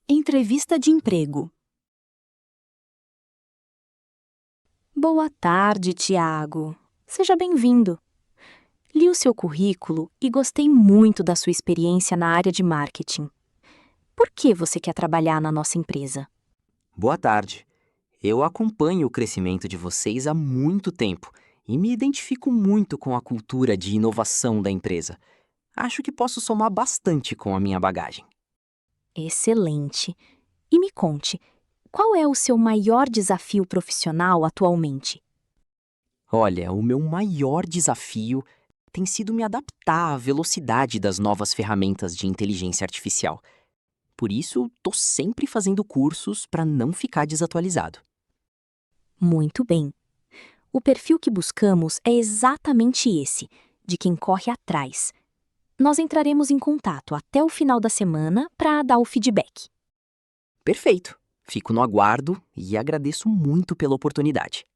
Entrevista de emprego. Boa tarde, Tiago. Seja bem-vindo. Li o seu currículo e gostei muito da sua experiência na área de marketing. Por que você quer trabalhar na nossa empresa? Boa tarde. Eu acompanho o crescimento de vocês há muito tempo e me identifico muito com a cultura de inovação da empresa. Acho que posso somar bastante com a minha bagagem. Excelente. E me conte, qual é o seu maior desafio profissional atualmente? Olha, o meu maior desafio tem sido me adaptar à velocidade das novas ferramentas de inteligência artificial. Por isso, estou sempre fazendo cursos para não ficar desatualizado. Muito bem. O perfil que buscamos é exatamente esse, de quem corre atrás. Nós entraremos em contato até o final da semana para dar o feedback. Perfeito. Fico no aguardo e agradeço muito pela oportunidade.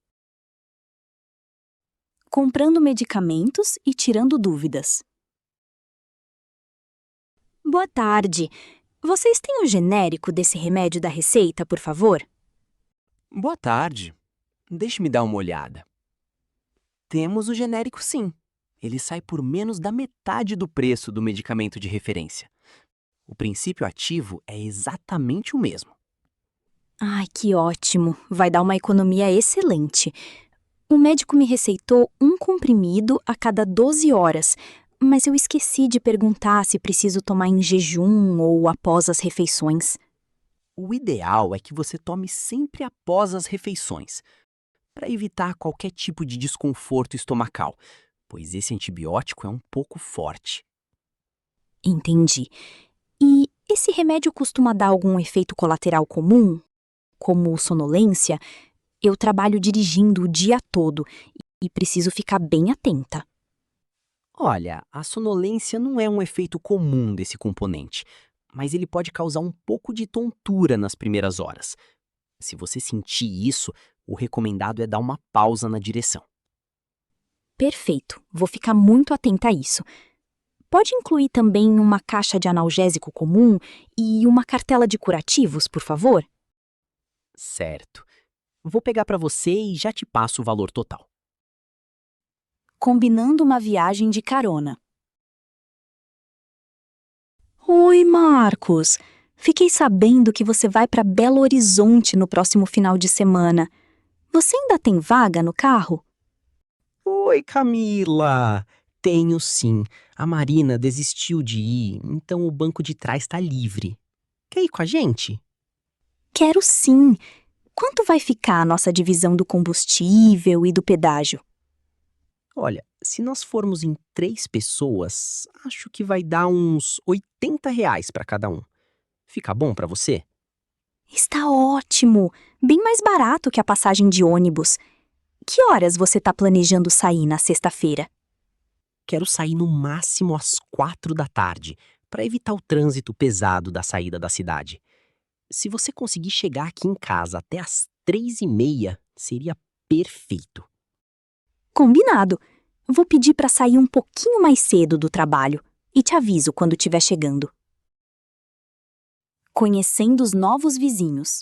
Comprando medicamentos e tirando dúvidas. Boa tarde. Vocês têm o genérico desse remédio da receita, por favor? Boa tarde. Deixe-me dar uma olhada. Temos o genérico sim. Ele sai por menos da metade do preço do medicamento de referência. O princípio ativo é exatamente o mesmo. Ai, que ótimo. Vai dar uma economia excelente. O médico me receitou um comprimido a cada 12 horas, mas eu esqueci de perguntar se preciso tomar em jejum ou após as refeições. O ideal é que você tome sempre após as refeições, para evitar qualquer tipo de desconforto estomacal, pois esse antibiótico é um pouco forte. Entendi. E esse remédio costuma dar algum efeito colateral comum, como sonolência? Eu trabalho dirigindo o dia todo e preciso ficar bem atenta. Olha, a sonolência não é um efeito comum desse componente, mas ele pode causar um pouco de tontura nas primeiras horas. Se você sentir isso, o recomendado é dar uma pausa na direção. Perfeito, vou ficar muito atenta a isso. Pode incluir também uma caixa de analgésico comum e uma cartela de curativos, por favor? Certo. Vou pegar para você e já te passo o valor total. Combinando uma viagem de carona. Oi, Marcos. Fiquei sabendo que você vai para Belo Horizonte no próximo final de semana. Você ainda tem vaga no carro? Oi, Camila! Tenho sim. A Marina desistiu de ir, então o banco de trás está livre. Quer ir com a gente? Quero sim. Quanto vai ficar a nossa divisão do combustível e do pedágio? Olha, se nós formos em 3 pessoas, acho que vai dar uns R$ 80 para cada um. Fica bom para você? Está ótimo! Bem mais barato que a passagem de ônibus. Que horas você está planejando sair na sexta-feira? Quero sair no máximo às 4 da tarde, para evitar o trânsito pesado da saída da cidade. Se você conseguir chegar aqui em casa até às 3h30, seria perfeito. Combinado! Vou pedir para sair um pouquinho mais cedo do trabalho e te aviso quando estiver chegando. Conhecendo os novos vizinhos.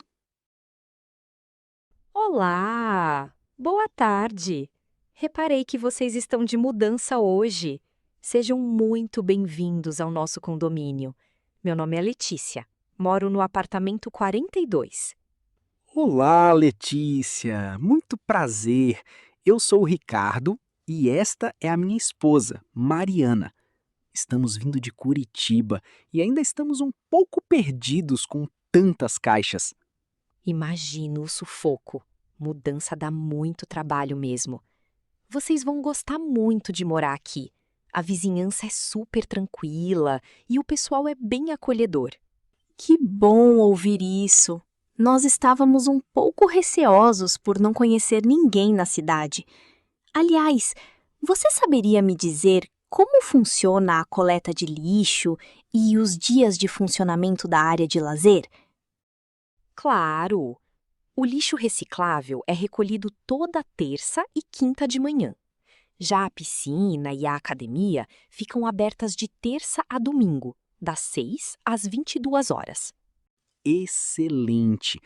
Olá! Boa tarde! Reparei que vocês estão de mudança hoje. Sejam muito bem-vindos ao nosso condomínio. Meu nome é Letícia. Moro no apartamento 42. Olá, Letícia. Muito prazer. Eu sou o Ricardo e esta é a minha esposa, Mariana. Estamos vindo de Curitiba e ainda estamos um pouco perdidos com tantas caixas. Imagino o sufoco. Mudança dá muito trabalho mesmo. Vocês vão gostar muito de morar aqui. A vizinhança é super tranquila e o pessoal é bem acolhedor. Que bom ouvir isso! Nós estávamos um pouco receosos por não conhecer ninguém na cidade. Aliás, você saberia me dizer como funciona a coleta de lixo e os dias de funcionamento da área de lazer? Claro! O lixo reciclável é recolhido toda terça e quinta de manhã. Já a piscina e a academia ficam abertas de terça a domingo, das 6 às 22 horas. excelente.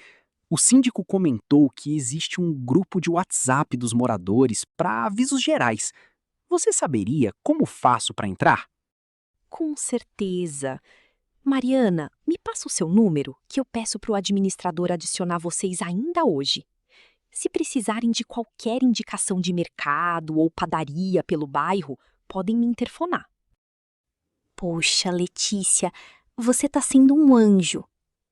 O síndico comentou que existe um grupo de WhatsApp dos moradores para avisos gerais. Você saberia como faço para entrar? Com certeza. Mariana, me passa o seu número que eu peço para o administrador adicionar vocês ainda hoje. Se precisarem de qualquer indicação de mercado ou padaria pelo bairro, podem me interfonar. Poxa, Letícia, você está sendo um anjo.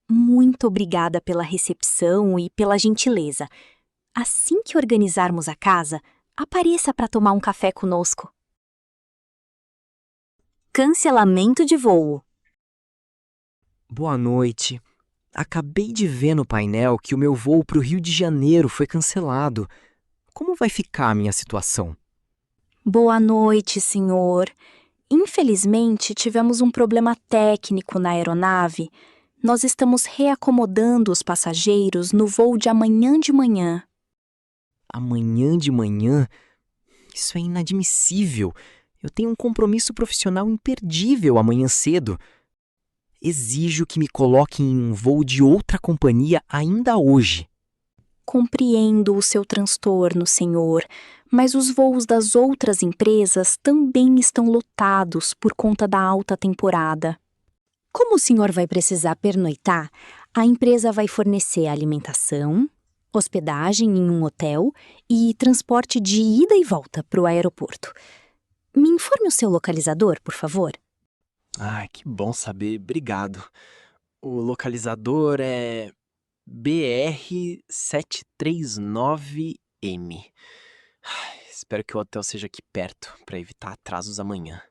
Muito obrigada pela recepção e pela gentileza. Assim que organizarmos a casa, apareça para tomar um café conosco. Cancelamento de voo. Boa noite. Acabei de ver no painel que o meu voo para o Rio de Janeiro foi cancelado. Como vai ficar a minha situação? Boa noite, senhor. Infelizmente, tivemos um problema técnico na aeronave. Nós estamos reacomodando os passageiros no voo de amanhã de manhã. Amanhã de manhã? Isso é inadmissível. Eu tenho um compromisso profissional imperdível amanhã cedo. Exijo que me coloquem em um voo de outra companhia ainda hoje. Compreendo o seu transtorno, senhor, mas os voos das outras empresas também estão lotados por conta da alta temporada. Como o senhor vai precisar pernoitar, a empresa vai fornecer alimentação, hospedagem em um hotel e transporte de ida e volta para o aeroporto. Me informe o seu localizador, por favor. Ah, que bom saber. Obrigado. O localizador é BR739M. Espero que o hotel seja aqui perto para evitar atrasos amanhã.